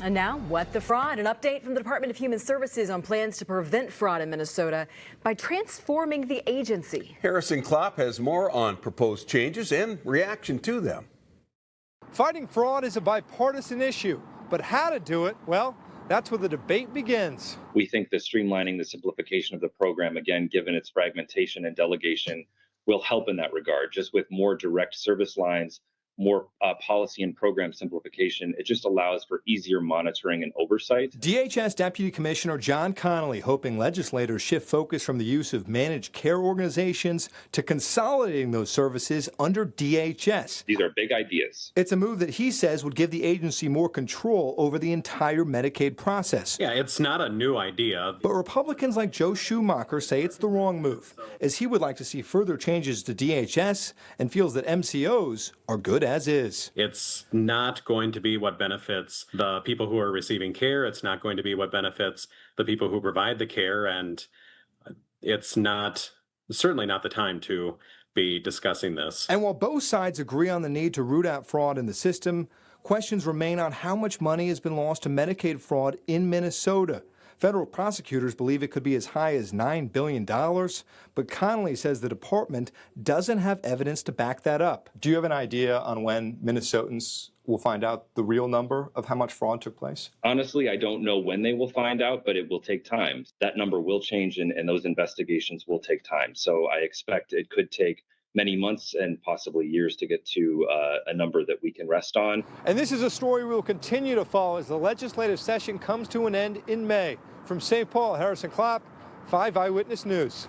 And now, what the fraud? An update from the Department of Human Services on plans to prevent fraud in Minnesota by transforming the agency. Harrison Klopp has more on proposed changes and reaction to them. Fighting fraud is a bipartisan issue, but how to do it, well, that's where the debate begins. We think the streamlining, the simplification of the program, again, given its fragmentation and delegation, will help in that regard. Just with more direct service lines, more policy and program simplification, it just allows for easier monitoring and oversight. DHS Deputy Commissioner John Connolly hoping legislators shift focus from the use of managed care organizations to consolidating those services under DHS. These are big ideas. It's a move that he says would give the agency more control over the entire Medicaid process. Yeah, it's not a new idea. But Republicans like Joe Schumacher say it's the wrong move, as he would like to see further changes to DHS and feels that MCOs are good as is. It's not going to be what benefits the people who are receiving care. It's not going to be what benefits the people who provide the care. And it's certainly not the time to be discussing this. And while both sides agree on the need to root out fraud in the system, questions remain on how much money has been lost to Medicaid fraud in Minnesota. Federal prosecutors believe it could be as high as $9 billion, but Connolly says the department doesn't have evidence to back that up. Do you have an idea on when Minnesotans will find out the real number of how much fraud took place? Honestly, I don't know when they will find out, but it will take time. That number will change, and those investigations will take time. So I expect it could take many months and possibly years to get to a number that we can rest on. And this is a story we will continue to follow as the legislative session comes to an end in May. From St. Paul, Harrison Klopp, 5 Eyewitness News.